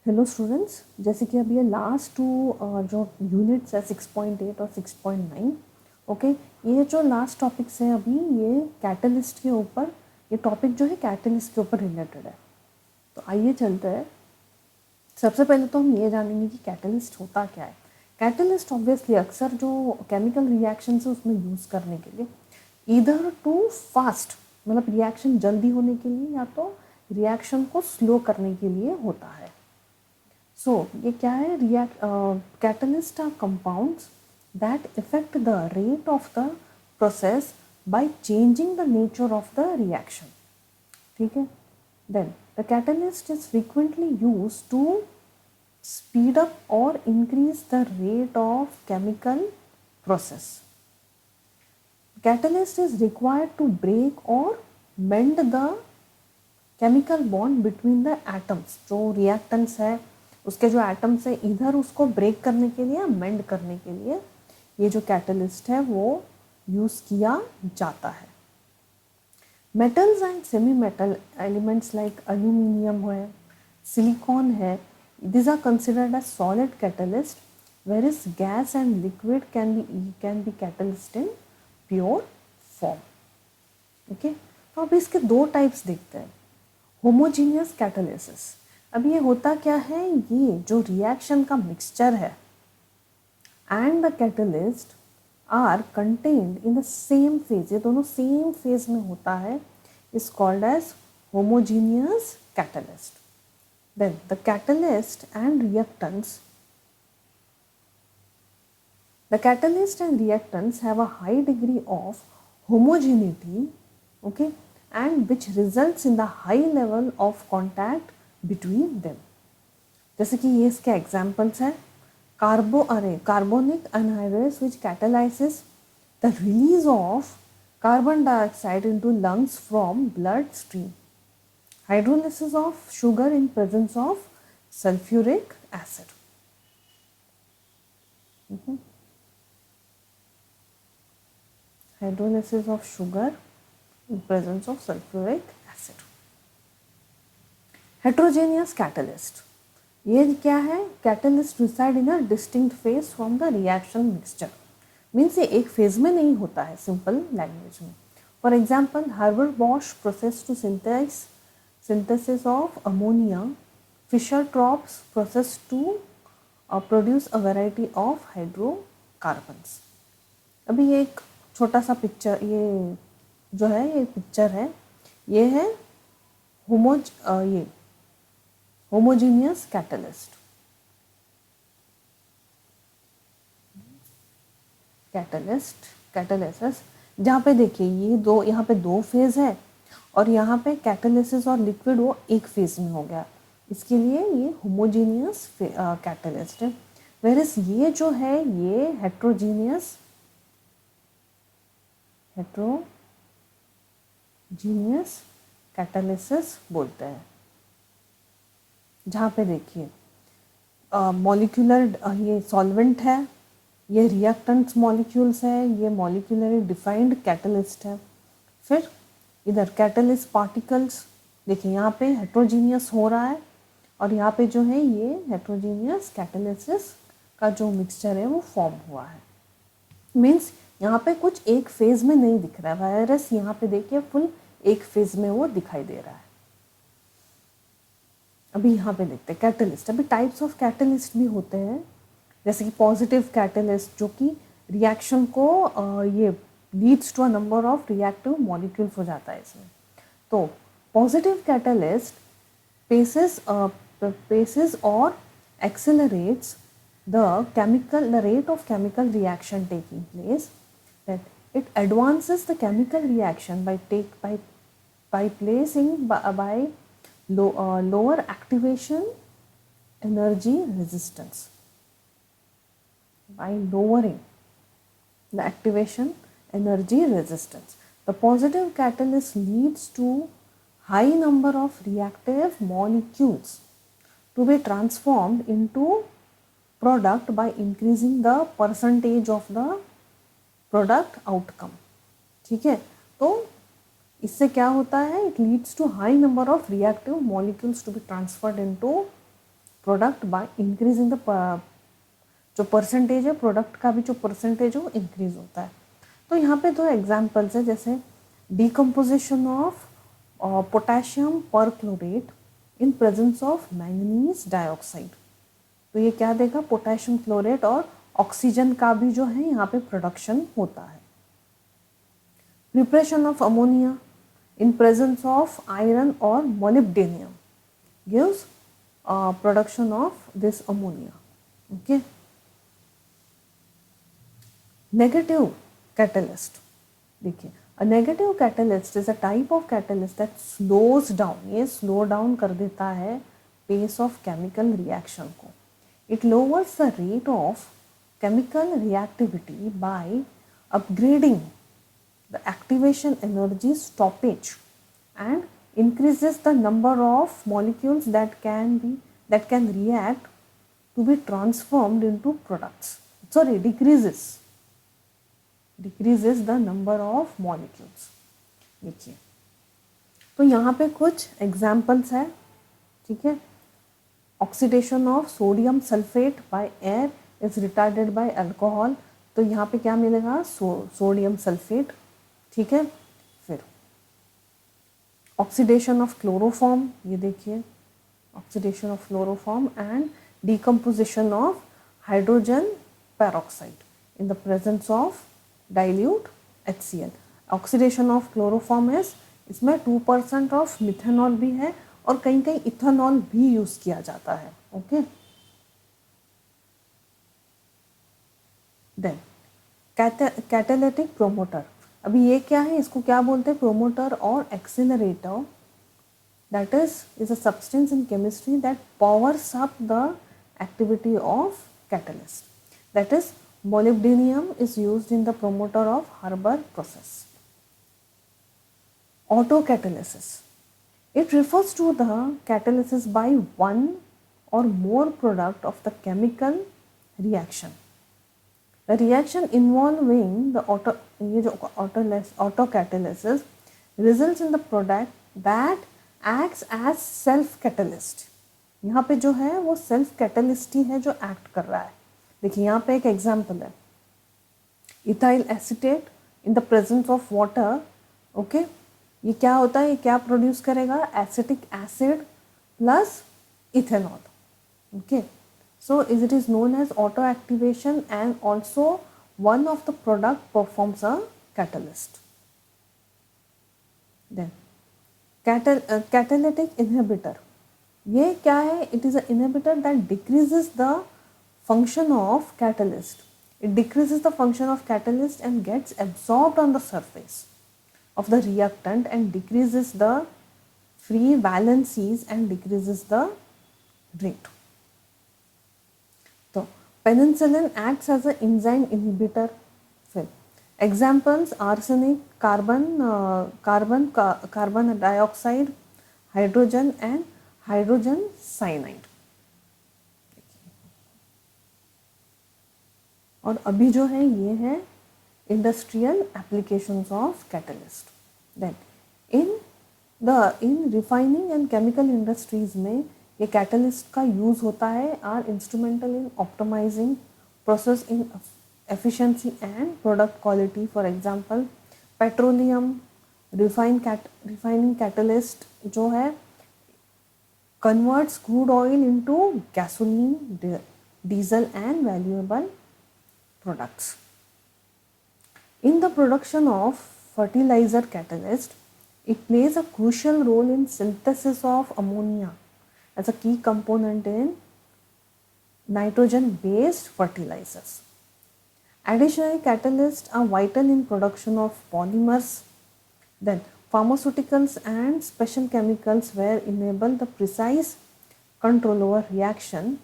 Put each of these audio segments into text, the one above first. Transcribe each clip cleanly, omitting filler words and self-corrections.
Hello students, जैसे कि अब ये लास्ट टू जो यूनिट्स है 6.8 और 6.9, ओके, ये जो लास्ट टॉपिक्स है अभी ये कैटलिस्ट के ऊपर, ये टॉपिक जो है कैटलिस्ट के ऊपर रिलेटेड है। तो आइए चलते हैं। सबसे पहले तो हम ये जानेंगे कि कैटलिस्ट होता क्या है। कैटलिस्ट ऑब्वियसली अक्सर जो केमिकल रिएक्शन है उसमें यूज़ करने के लिए, इधर टू फास्ट मतलब रिएक्शन जल्दी होने के लिए या तो रिएक्शन को स्लो करने के लिए होता है। सो ये क्या है, catalyst are compounds that effect the rate of the process by changing the nature of the reaction. ठीक है, then the catalyst is frequently use to speed up or increase the rate of chemical process. Catalyst is required to break or mend the chemical bond between the atoms. जो reactants है उसके जो atoms है इधर उसको break करने के लिए mend करने के लिए ये जो catalyst है वो use किया जाता है। Metals and semi metal elements like aluminium है, silicon है, these are considered as solid catalyst, whereas gas and liquid can be catalyst in pure form. Okay, तो अब इसके दो टाइप्स देखते हैं। होमोजीनियस कैटालिसिस, अब ये होता क्या है, ये जो रिएक्शन का मिक्सचर है and the catalyst are contained in the same phase, ये दोनों सेम फेज में होता है, is called as homogeneous catalyst. Then the catalyst and reactants have a high degree of homogeneity, okay, and which results in the high level of contact between them. जैसे कि ये इसके examples हैं, carbonic anhydrase which catalyzes the release of carbon dioxide into lungs from blood stream. Hydrolysis of sugar in presence of sulfuric acid. Hydrolysis of sugar in presence of sulfuric acid. Heterogeneous catalyst, ये क्या है, catalyst reside in a distinct phase from the reaction mixture, means ये एक phase में नहीं होता है, simple language में. For example, Haber-Bosch process to synthesis of ammonia, Fischer-Tropsch process to produce a variety of hydrocarbons. अभी ये एक छोटा सा पिक्चर, ये जो है ये पिक्चर है, ये है होमोजीनियस कैटलिस्ट। कैटलिसिस जहाँ पे देखिए ये दो, यहाँ पे दो फेज है और यहाँ पे कैटलिसिस और लिक्विड वो एक फेज में हो गया, इसके लिए ये होमोजीनियस कैटलिस्ट है। वेरस ये जो है ये हेट्रोजीनियस कैटलिसिस बोलते हैं। जहाँ पे देखिए मॉलिक्यूलर ये सॉल्वेंट है, ये रिएक्टेंट्स मॉलिक्यूल्स है, ये मॉलिक्यूलरली डिफाइंड कैटलिस्ट है। फिर इधर कैटलिस्ट पार्टिकल्स देखिए यहाँ पे हेट्रोजीनियस हो रहा है और यहाँ पे जो है ये हेट्रोजीनियस कैटलिसिस का जो मिक्सचर है वो फॉर्म हुआ है। मीन्स यहाँ पे कुछ एक फेज में नहीं दिख रहा है, वायरस यहाँ पे देखिए फुल एक फेज में वो दिखाई दे रहा है। अभी यहाँ पे देखते हैं कैटलिस्ट। अभी टाइप्स ऑफ कैटलिस्ट भी होते हैं, जैसे कि पॉजिटिव कैटलिस्ट जो कि रिएक्शन को ये leads to a number of reactive molecules हो जाता है इसमें। तो positive catalyst paces or accelerates the rate of chemical reaction taking place, that it advances the chemical reaction by placing by lower activation energy resistance, by lowering the activation energy resistance. The positive catalyst leads to high number of reactive molecules to be transformed into product by increasing the percentage of the product outcome. ठीक है, तो इससे क्या होता है, it leads to high number of reactive molecules to be transferred into product by increasing the जो percentage है product का भी जो परसेंटेज है वो इंक्रीज होता है। तो यहाँ पे दो एग्जाम्पल्स है, जैसे डिकम्पोजिशन ऑफ पोटेशियम पर chlorate in presence of manganese dioxide. तो ये क्या देगा, पोटेशियम क्लोरेट और ऑक्सीजन का भी जो है यहाँ पे प्रोडक्शन होता है। Preparation of ammonia in presence of iron और molybdenum gives production of this ammonia. Okay, negative catalyst, देखिए a negative catalyst is a type of catalyst that slows down, ये स्लो डाउन कर देता है पेस ऑफ केमिकल रिएक्शन को। It lowers the rate of chemical reactivity by upgrading the activation energy stoppage and increases the number of molecules that can react to be transformed into products. Sorry, decreases the number of molecules। देखिए तो यहाँ पे कुछ examples है, ठीक है। Oxidation of sodium sulphate by air is retarded by alcohol, तो यहाँ पे क्या मिलेगा, सोडियम सल्फेट, ठीक है। फिर ऑक्सीडेशन ऑफ क्लोरोफॉर्म, ये देखिए oxidation of chloroform and decomposition of hydrogen peroxide in the presence of dilute HCl। Oxidation of chloroform is, इसमें 2% ऑफ मिथेनॉल भी है और कहीं कहीं इथेनॉल भी यूज किया जाता है। ओके, देन कैटालिटिक प्रोमोटर, अभी ये क्या है, इसको क्या बोलते हैं, प्रोमोटर और accelerator. That is a substance in chemistry that powers up the activity of catalyst. That is molybdenum is used in the promoter of Haber process. Autocatalysis, it refers to the catalysis by one or more product of the chemical reaction। The reaction involving the autocatalysis results in the product that acts as self catalyst। यहाँ पे जो है वो self catalyst ही है जो act कर रहा है। देखिए यहाँ पे एक एग्जाम्पल है, ethyl acetate in the presence of water. Okay, ये क्या होता है, ये क्या प्रोड्यूस करेगा, acetic acid plus ethanol. Okay, so it is known as auto activation and also one of the product performs a catalyst। Then catalytic inhibitor, ये क्या है, it is an inhibitor that decreases the function of catalyst। It decreases the function of catalyst and gets absorbed on the surface of the reactant and decreases the free valencies and decreases the rate। तो penicillin acts as an enzyme inhibitor। फिर examples arsenic, carbon dioxide, hydrogen and hydrogen cyanide। और अभी जो है ये है industrial applications of catalyst. Then in refining and chemical industries में ये कैटलिस्ट का यूज़ होता है, are instrumental in optimising process in efficiency and product quality. For example petroleum refining catalyst जो है converts crude oil into gasoline, diesel and valuable products। In the production of fertilizer catalyst, it plays a crucial role in synthesis of ammonia as a key component in nitrogen based fertilizers। Additionally, catalysts are vital in production of polymers। Then pharmaceuticals and special chemicals where enable the precise control over reaction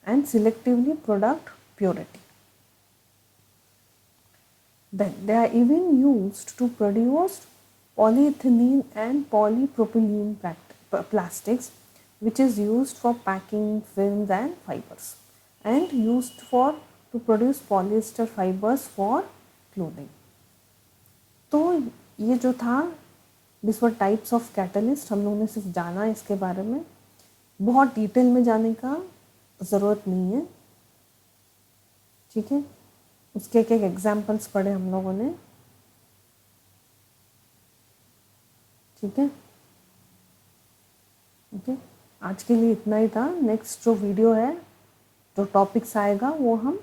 and selectively product purity। Then they are even used to produce polyethylene and polypropylene plastics, which is used for packing films and fibers, and used to produce polyester fibers for clothing। तो ये जो था, this were types of catalyst, हम लोगों ने सिर्फ जाना इसके बारे में। बहुत डिटेल में जाने का ज़रूरत नहीं है, ठीक है। उसके एक एक एग्जाम्पल्स पढ़े हम लोगों ने, ठीक है। ओके, आज के लिए इतना ही था। नेक्स्ट जो वीडियो है, जो टॉपिक्स आएगा वो हम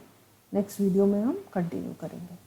नेक्स्ट वीडियो में हम कंटिन्यू करेंगे।